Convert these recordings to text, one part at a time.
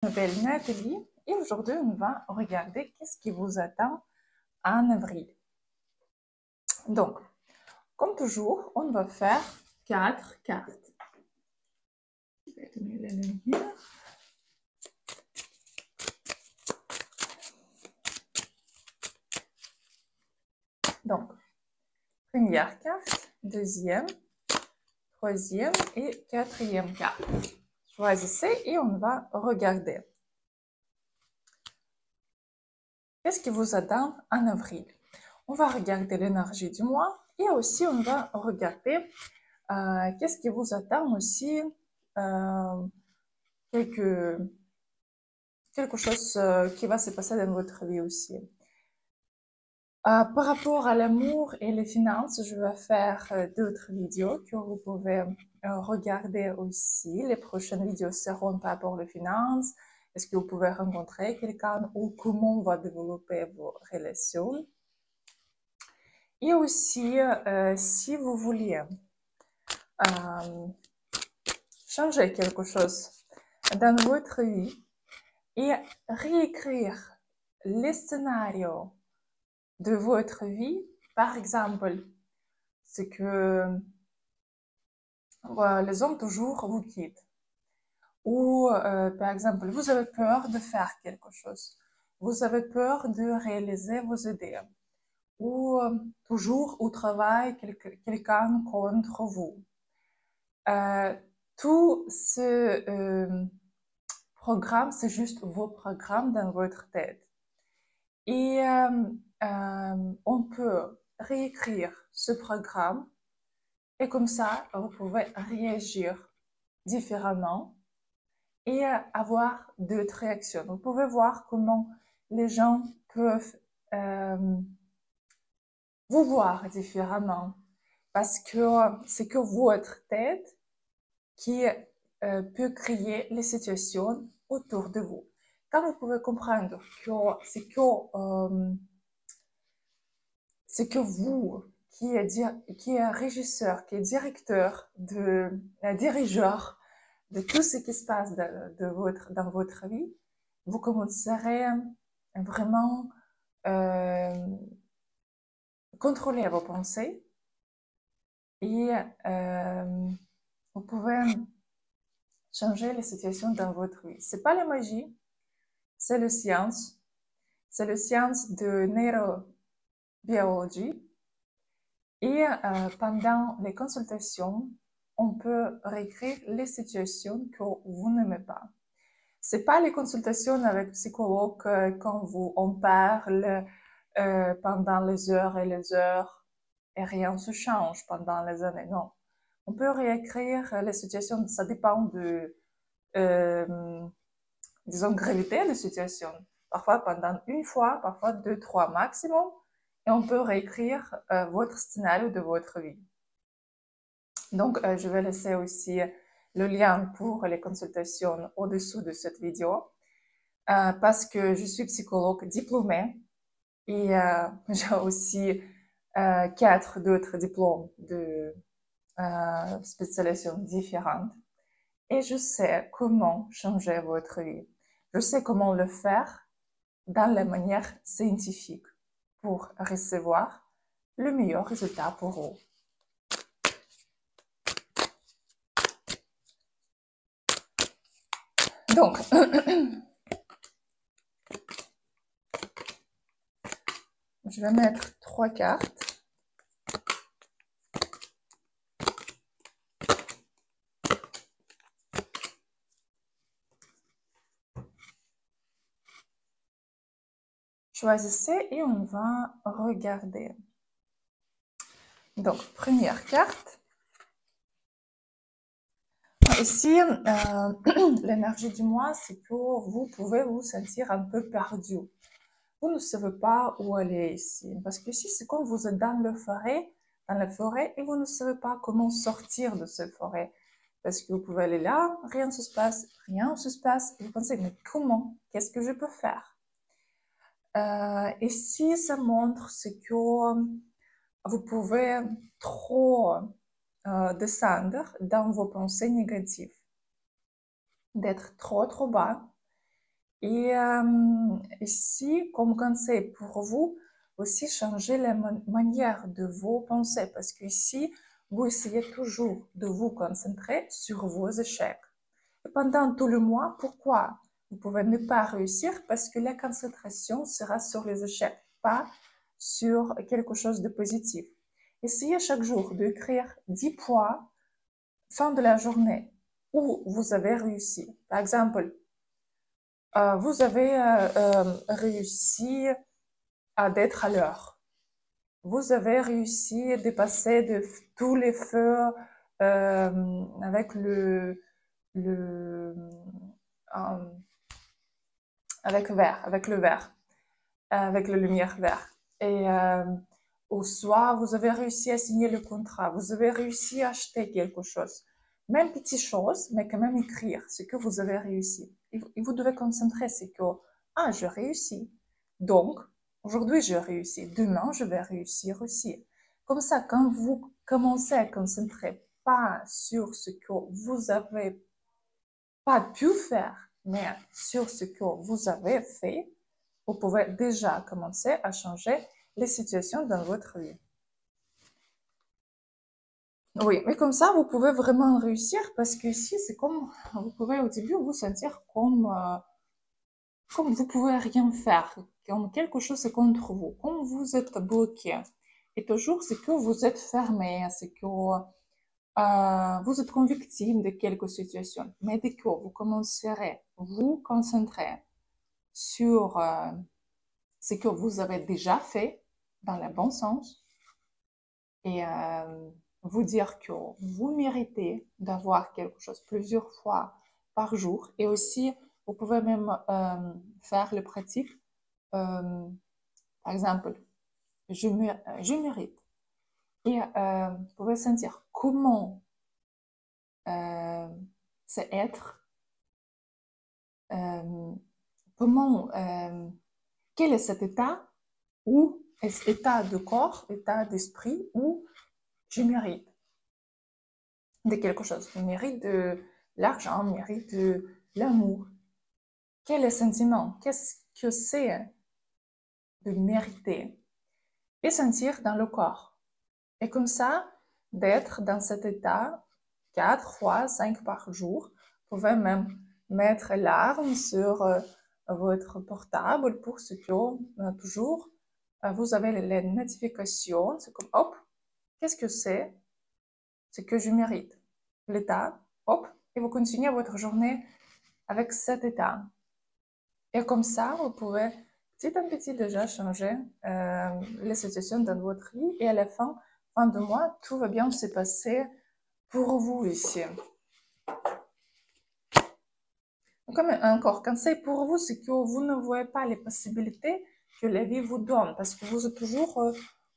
Je m'appelle Nathalie et aujourd'hui on va regarder qu'est-ce qui vous attend en avril. Donc, comme toujours, on va faire 4 cartes. Je vais donner la lumière. Donc, première carte, deuxième, troisième et quatrième carte. Choisissez et on va regarder. Qu'est-ce qui vous attend en avril? On va regarder l'énergie du mois et aussi on va regarder qu'est-ce qui vous attend aussi, quelque chose qui va se passer dans votre vie aussi. Par rapport à l'amour et les finances, je vais faire d'autres vidéos que vous pouvez regarder aussi. Les prochaines vidéos seront par rapport aux finances. Est-ce que vous pouvez rencontrer quelqu'un ou comment on va développer vos relations? Et aussi, si vous vouliez changer quelque chose dans votre vie et réécrire les scénarios de votre vie, par exemple, c'est que les hommes toujours vous quittent. Ou, par exemple, vous avez peur de faire quelque chose. Vous avez peur de réaliser vos idées. Ou toujours au travail, quelqu'un contre vous. Tout ce programme, c'est juste vos programmes dans votre tête. Et on peut réécrire ce programme et comme ça, vous pouvez réagir différemment et avoir d'autres réactions. Vous pouvez voir comment les gens peuvent vous voir différemment parce que c'est que votre tête qui peut créer les situations autour de vous. Quand vous pouvez comprendre que c'est que vous qui est régisseur, qui est directeur, dirigeur de tout ce qui se passe dans votre vie, vous commencerez vraiment contrôler vos pensées et vous pouvez changer les situations dans votre vie. C'est pas la magie, c'est la science. C'est la science de neurobiologie. Et pendant les consultations, on peut réécrire les situations que vous n'aimez pas. C'est pas les consultations avec psychologue quand on parle pendant les heures et les heures et rien ne se change pendant les années. Non. On peut réécrire les situations, ça dépend de, disons, gravité de situation. Parfois pendant une fois, parfois 2, 3 maximum. Et on peut réécrire votre scénario de votre vie. Donc, je vais laisser aussi le lien pour les consultations au-dessous de cette vidéo parce que je suis psychologue diplômée et j'ai aussi 4 d'autres diplômes de spécialisations différentes. Et je sais comment changer votre vie. Je sais comment le faire dans la manière scientifique pour recevoir le meilleur résultat pour vous. Donc, je vais mettre 3 cartes. Choisissez et on va regarder. Donc, première carte. Ici, l'énergie du mois, c'est que vous pouvez vous sentir un peu perdu. Vous ne savez pas où aller ici. Parce que ici, c'est comme vous êtes dans la forêt, et vous ne savez pas comment sortir de cette forêt. Parce que vous pouvez aller là, rien ne se passe, et vous pensez, mais comment? Qu'est-ce que je peux faire? Ici, ça montre ce que vous pouvez trop descendre dans vos pensées négatives, d'être trop bas Et ici, comme conseil pour vous, aussi changer la manière de vos pensées, parce que ici, vous essayez toujours de vous concentrer sur vos échecs. Et pendant tout le mois, pourquoi vous pouvez ne pas réussir? Parce que la concentration sera sur les échecs, pas sur quelque chose de positif. Essayez chaque jour d'écrire 10 points fin de la journée où vous avez réussi. Par exemple, vous avez réussi à d'être à l'heure. Vous avez réussi à dépasser tous les feux avec le euh, avec le verre, avec la lumière verte. Et au soir, vous avez réussi à signer le contrat, vous avez réussi à acheter quelque chose. Même petite chose, mais quand même écrire ce que vous avez réussi. Et vous devez concentrer, c'est que, ah, je réussis. Donc, aujourd'hui, je réussis. Demain, je vais réussir aussi. Comme ça, quand vous commencez à concentrer pas sur ce que vous avez pas pu faire, mais sur ce que vous avez fait, vous pouvez déjà commencer à changer les situations dans votre vie. Oui, mais comme ça, vous pouvez vraiment réussir parce que ici, c'est comme, vous pouvez au début vous sentir comme vous pouvez rien faire, comme quelque chose est contre vous, comme vous êtes bloqué. Et toujours, c'est que vous êtes fermé, c'est que vous êtes comme victime de quelque situation. Mais dès que vous commencerez à vous concentrer sur ce que vous avez déjà fait dans le bon sens et vous dire que vous méritez d'avoir quelque chose plusieurs fois par jour. Et aussi, vous pouvez même faire le pratique. Par exemple, je mérite. Et vous pouvez sentir comment c'est être, comment, quel est cet état où est état de corps, état d'esprit où je mérite de quelque chose. Je mérite de l'argent, je mérite de l'amour. Quel est le sentiment? Qu'est-ce que c'est de mériter? Et sentir dans le corps. Et comme ça, d'être dans cet état 4 fois 5 par jour. Vous pouvez même mettre l'alarme sur votre portable pour ce que toujours vous avez les notifications. C'est comme hop, qu'est-ce que c'est? Ce que je mérite. L'état, hop, et vous continuez votre journée avec cet état. Et comme ça, vous pouvez petit à petit déjà changer les situations dans votre vie et à la fin de mois, tout va bien se passer pour vous ici. Comme encore, conseil pour vous, c'est que vous ne voyez pas les possibilités que la vie vous donne parce que vous êtes toujours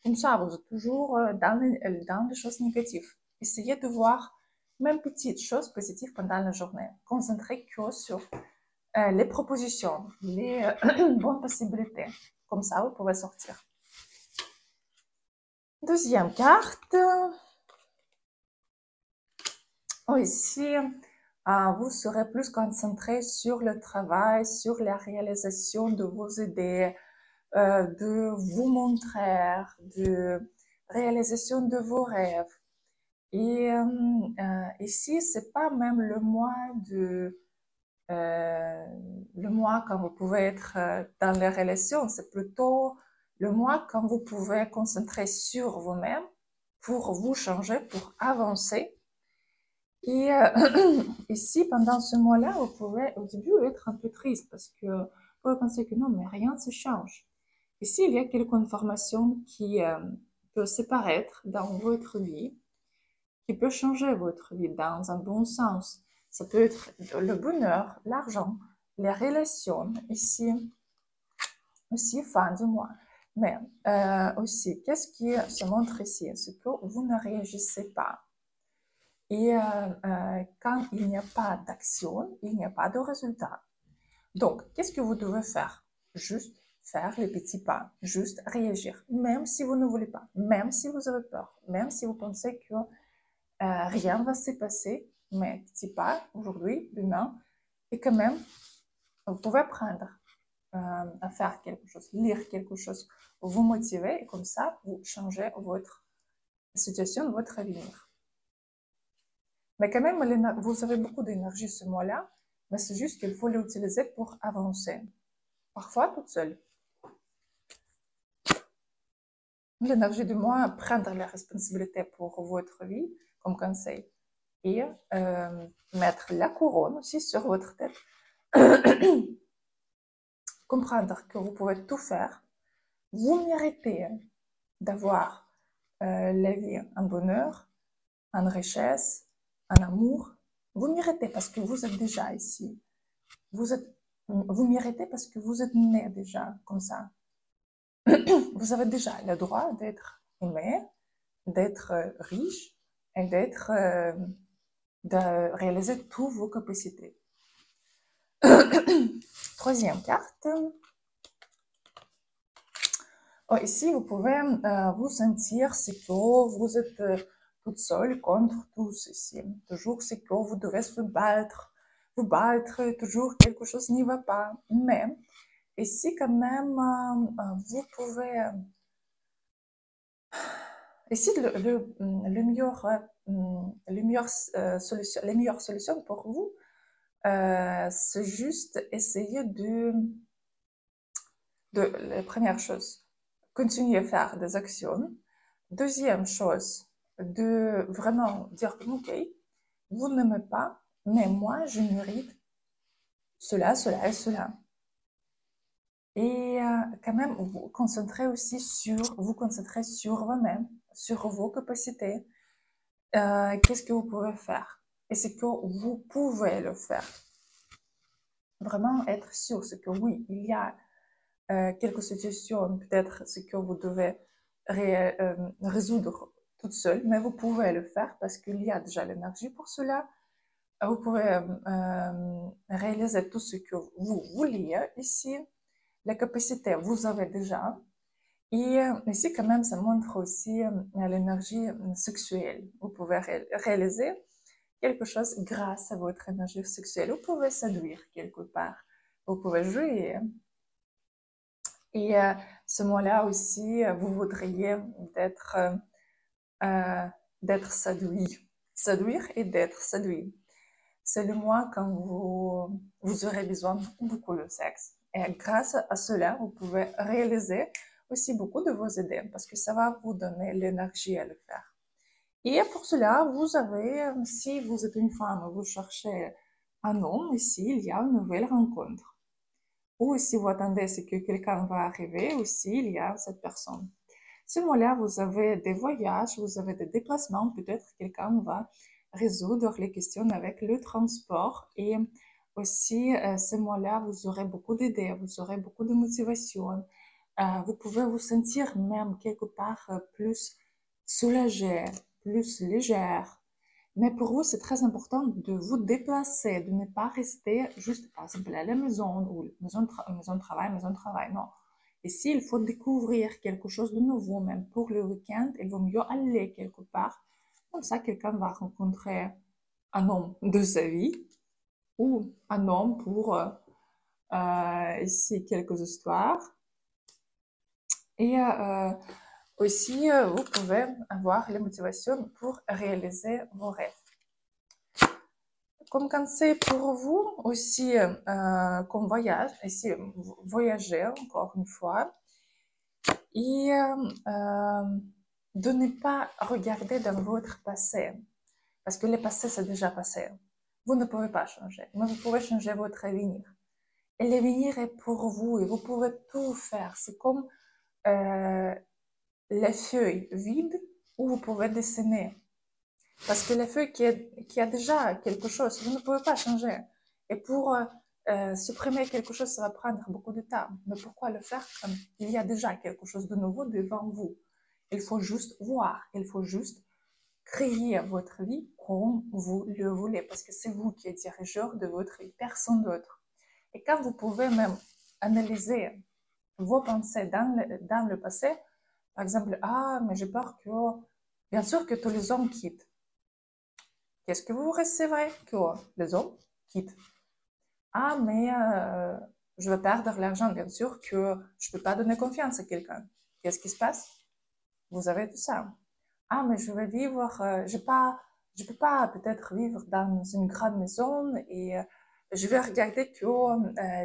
comme ça, vous êtes toujours dans les choses négatives. Essayez de voir même petites choses positives pendant la journée. Concentrez que sur les propositions, les bonnes possibilités. Comme ça, vous pouvez sortir. Deuxième carte. Ici, vous serez plus concentré sur le travail, sur la réalisation de vos idées, de vous montrer, de réalisation de vos rêves. Et ici, c'est pas même le mois quand vous pouvez être dans les relations, c'est plutôt le mois quand vous pouvez concentrer sur vous-même pour vous changer, pour avancer. Et ici, pendant ce mois-là, vous pouvez au début être un peu triste parce que vous pouvez penser que non, mais rien ne se change. Ici, il y a quelques informations qui peuvent s'apparaître dans votre vie, qui peuvent changer votre vie dans un bon sens. Ça peut être le bonheur, l'argent, les relations, ici, aussi fin du mois. Mais aussi, qu'est-ce qui se montre ici? C'est que vous ne réagissez pas. Et quand il n'y a pas d'action, il n'y a pas de résultat. Donc, qu'est-ce que vous devez faire? Juste faire les petits pas, juste réagir, même si vous ne voulez pas, même si vous avez peur, même si vous pensez que rien ne va se passer, mais petit pas aujourd'hui, demain, et quand même Vous pouvez apprendre à faire quelque chose, lire quelque chose, vous motiver, et comme ça, vous changez votre situation, votre avenir. Mais quand même, vous avez beaucoup d'énergie ce mois-là, mais c'est juste qu'il faut l'utiliser pour avancer. Parfois, toute seule. L'énergie du mois, prendre la responsabilité pour votre vie, comme conseil, et mettre la couronne aussi sur votre tête. Comprendre que vous pouvez tout faire. Vous méritez d'avoir la vie en bonheur, en richesse, en amour. Vous méritez parce que vous êtes déjà ici. Vous méritez parce que vous êtes né déjà comme ça. Vous avez déjà le droit d'être aimé, d'être riche et de réaliser toutes vos capacités. Troisième carte. Oh, ici, vous pouvez vous sentir secure, vous êtes toute seule contre tous ici. Toujours secure, vous devez vous battre, toujours quelque chose n'y va pas. Mais ici, quand même, vous pouvez... Ici, les meilleures solutions pour vous, c'est juste essayer la première chose, continuer à faire des actions. Deuxième chose, de vraiment dire, ok, vous n'aimez pas, mais moi, je mérite cela, cela et cela. Et quand même, vous concentrer sur vous-même, sur vos capacités. Qu'est-ce que vous pouvez faire? Et c'est que vous pouvez le faire. Vraiment être sûr, c'est que oui, il y a quelques situations, peut-être c'est que vous devez résoudre toute seule, mais vous pouvez le faire parce qu'il y a déjà l'énergie pour cela. Vous pouvez réaliser tout ce que vous vouliez ici. La capacité, vous avez déjà. Et ici, quand même, ça montre aussi l'énergie sexuelle. Vous pouvez réaliser quelque chose grâce à votre énergie sexuelle. Vous pouvez séduire quelque part. Vous pouvez jouer. Et ce mois-là aussi, vous voudriez d'être séduit. Séduire et d'être séduit. C'est le mois quand vous aurez besoin beaucoup de sexe. Et grâce à cela, vous pouvez réaliser aussi beaucoup de vos idées parce que ça va vous donner l'énergie à le faire. Et pour cela, vous avez, si vous êtes une femme, vous cherchez un homme, ici, il y a une nouvelle rencontre. Ou si vous attendez ce que quelqu'un va arriver, aussi, il y a cette personne. Ce mois-là, vous avez des voyages, vous avez des déplacements, peut-être quelqu'un va résoudre les questions avec le transport. Et aussi, ce mois-là, vous aurez beaucoup d'idées, vous aurez beaucoup de motivation. Vous pouvez vous sentir même quelque part plus soulagé, plus légère. Mais pour vous, c'est très important de vous déplacer, de ne pas rester juste, par exemple, à la maison, ou maison de travail, non. Ici, il faut découvrir quelque chose de nouveau, même pour le week-end, il vaut mieux aller quelque part. Comme ça, quelqu'un va rencontrer un homme de sa vie, ou un homme pour, ici, quelques histoires. Et aussi, vous pouvez avoir la motivation pour réaliser vos rêves. Comme conseil pour vous aussi, comme voyage, ici, voyager encore une fois, et de ne pas regarder dans votre passé, parce que le passé, c'est déjà passé. Vous ne pouvez pas changer, mais vous pouvez changer votre avenir. Et l'avenir est pour vous et vous pouvez tout faire. C'est comme les feuilles vides où vous pouvez dessiner. Parce que les feuilles qui a déjà quelque chose, vous ne pouvez pas changer. Et pour supprimer quelque chose, ça va prendre beaucoup de temps. Mais pourquoi le faire quand il y a déjà quelque chose de nouveau devant vous? Il faut juste voir, il faut juste créer votre vie comme vous le voulez. Parce que c'est vous qui êtes dirigeur de votre vie, personne d'autre. Et quand vous pouvez même analyser vos pensées dans le passé, par exemple, ah, mais j'ai peur que, bien sûr que tous les hommes quittent. Qu'est-ce que vous recevrez que les hommes quittent? Ah, mais je vais perdre l'argent, bien sûr que je peux pas donner confiance à quelqu'un. Qu'est-ce qui se passe? Vous avez tout ça. Ah, mais je vais vivre, je peux pas peut-être vivre dans une grande maison et je vais regarder que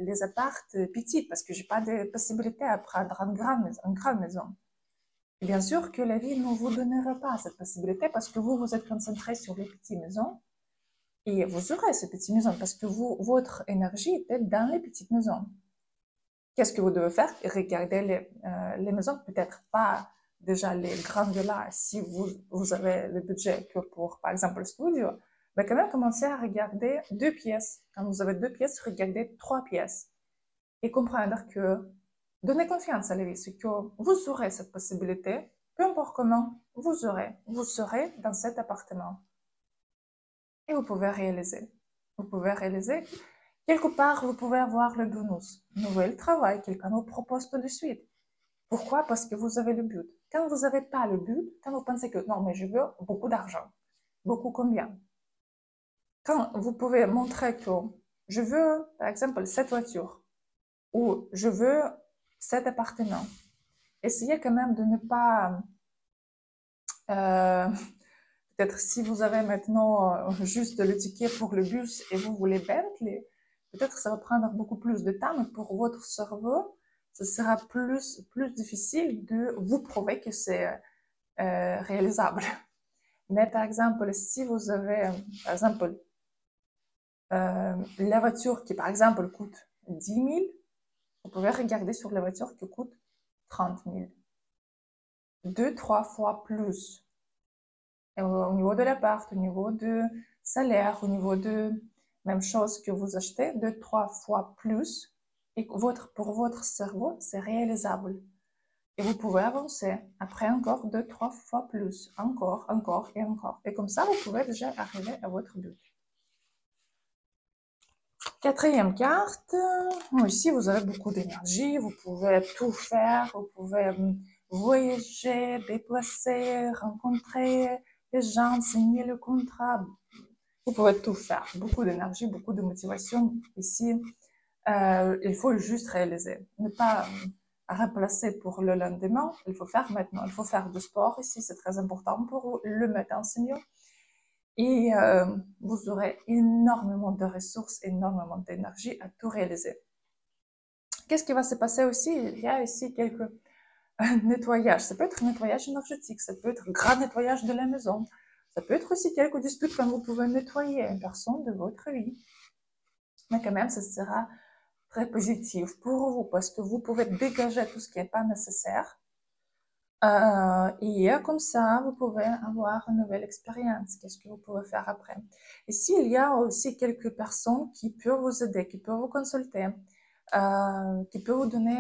les apparts petits parce que j'ai pas de possibilité à prendre une grande maison. Et bien sûr que la vie ne vous donnera pas cette possibilité parce que vous êtes concentré sur les petites maisons et vous aurez ces petites maisons parce que votre énergie est dans les petites maisons. Qu'est-ce que vous devez faire? Regarder les maisons, peut-être pas déjà les grandes villas si vous avez le budget que pour, par exemple, le studio, mais quand même commencer à regarder 2 pièces. Quand vous avez 2 pièces, regardez 3 pièces et comprendre que donner confiance à la vie, c'est que vous aurez cette possibilité, peu importe comment, vous serez dans cet appartement et vous pouvez réaliser. Vous pouvez réaliser. Quelque part, vous pouvez avoir le bonus. Nouvel travail, quelqu'un vous propose tout de suite. Pourquoi? Parce que vous avez le but. Quand vous n'avez pas le but, quand vous pensez que non, mais je veux beaucoup d'argent, beaucoup combien? Quand vous pouvez montrer que je veux, par exemple, cette voiture ou je veux cet appartement, essayez quand même de ne pas, euh, peut-être si vous avez maintenant juste le ticket pour le bus et vous voulez Bentley, peut-être ça va prendre beaucoup plus de temps, mais pour votre cerveau, ce sera plus difficile de vous prouver que c'est réalisable. Mais par exemple, si vous avez, par exemple, la voiture qui, par exemple, coûte 10 000, vous pouvez regarder sur la voiture qui coûte 30 000. 2, 3 fois plus. Au niveau de l'appart, au niveau de salaire, au niveau de même chose que vous achetez, 2, 3 fois plus. Et pour votre cerveau, c'est réalisable. Et vous pouvez avancer. Après encore 2, 3 fois plus. Encore, encore et encore. Et comme ça, vous pouvez déjà arriver à votre but. Quatrième carte. Ici, vous avez beaucoup d'énergie. Vous pouvez tout faire. Vous pouvez voyager, déplacer, rencontrer les gens, signer le contrat. Vous pouvez tout faire. Beaucoup d'énergie, beaucoup de motivation. Ici, il faut juste réaliser. Ne pas remplacer pour le lendemain. Il faut faire maintenant. Il faut faire du sport ici. C'est très important pour vous. Le matin, c'est mieux. Et vous aurez énormément de ressources, énormément d'énergie à tout réaliser. Qu'est-ce qui va se passer aussi? Il y a ici quelques nettoyages. Ça peut être nettoyage énergétique, ça peut être grand nettoyage de la maison, ça peut être aussi quelques disputes quand vous pouvez nettoyer une personne de votre vie. Mais quand même, ce sera très positif pour vous parce que vous pouvez dégager tout ce qui n'est pas nécessaire. Et comme ça, vous pouvez avoir une nouvelle expérience. Qu'est-ce que vous pouvez faire après? Ici, il y a aussi quelques personnes qui peuvent vous aider, qui peuvent vous consulter, qui peuvent vous donner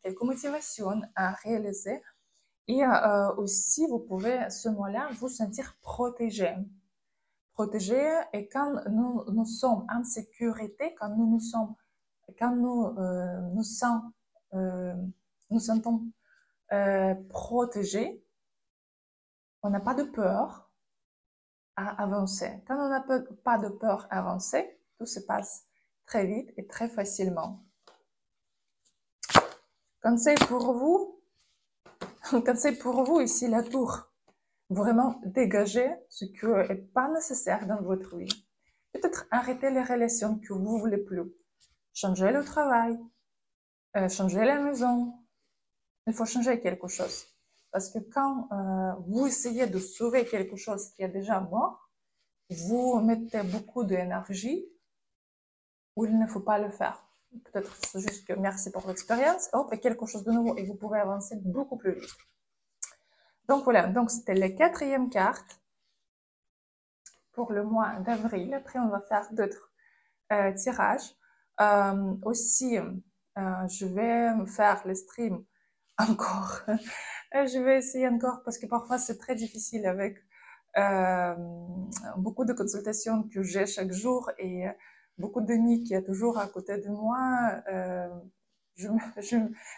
quelques motivations à réaliser. Et aussi, vous pouvez à ce moment-là vous sentir protégé. Protégé, et quand nous sommes en sécurité, quand nous nous sentons protégés, on n'a pas de peur à avancer. Quand on n'a pas de peur à avancer, tout se passe très vite et très facilement. Conseil pour vous, conseil pour vous ici, la tour. Vraiment dégager ce qui n'est pas nécessaire dans votre vie. Peut-être arrêter les relations que vous ne voulez plus. Changer le travail, changer la maison. Il faut changer quelque chose. Parce que quand vous essayez de sauver quelque chose qui est déjà mort, vous mettez beaucoup d'énergie où il ne faut pas le faire. Peut-être c'est juste que merci pour l'expérience, hop, et quelque chose de nouveau, et vous pouvez avancer beaucoup plus vite. Donc voilà, donc c'était la quatrième carte pour le mois d'avril. Après, on va faire d'autres tirages. Aussi, je vais faire le stream encore. Je vais essayer encore parce que parfois c'est très difficile avec beaucoup de consultations que j'ai chaque jour et beaucoup d'amis qui est toujours à côté de moi.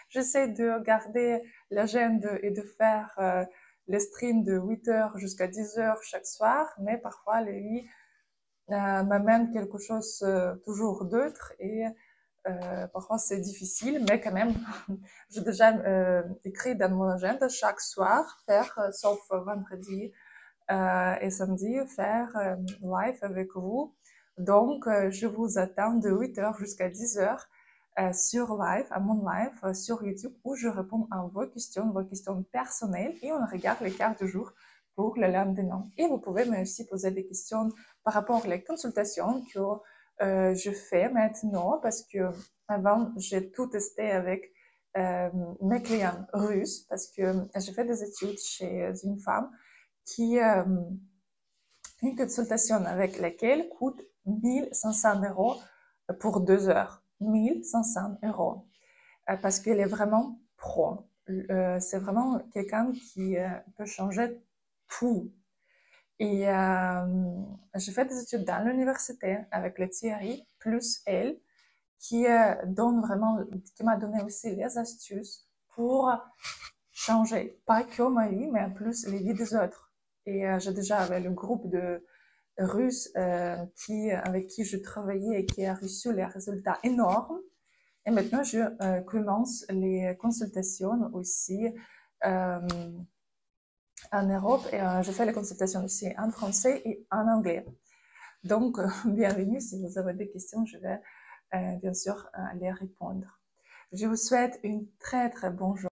J'essaie de garder l'agenda et de faire les streams de 8h jusqu'à 10h chaque soir, mais parfois les m'amène quelque chose toujours d'autre et parfois c'est difficile, mais quand même, j'ai déjà écrit dans mon agenda chaque soir, faire, sauf vendredi et samedi, faire live avec vous. Donc, je vous attends de 8h jusqu'à 10h sur live, à mon live sur YouTube, où je réponds à vos questions personnelles, et on regarde les cartes du jour pour le lendemain. Et vous pouvez me aussi poser des questions par rapport aux consultations que je fais maintenant, parce que avant, j'ai tout testé avec mes clients russes, parce que j'ai fait des études chez une femme qui une consultation avec laquelle coûte 1500 € pour 2 heures. 1500 €. Parce qu'elle est vraiment pro. C'est vraiment quelqu'un qui peut changer tout. Et j'ai fait des études dans l'université avec le Thierry, plus elle, qui donne vraiment, qui m'a donné aussi les astuces pour changer, pas que ma vie, mais en plus les vies des autres. Et j'ai déjà avec le groupe de Russes avec qui je travaillais et qui a reçu les résultats énormes. Et maintenant, je commence les consultations aussi en Europe, et je fais les consultations aussi en français et en anglais. Donc, bienvenue. Si vous avez des questions, je vais bien sûr les répondre. Je vous souhaite une très très bonne journée.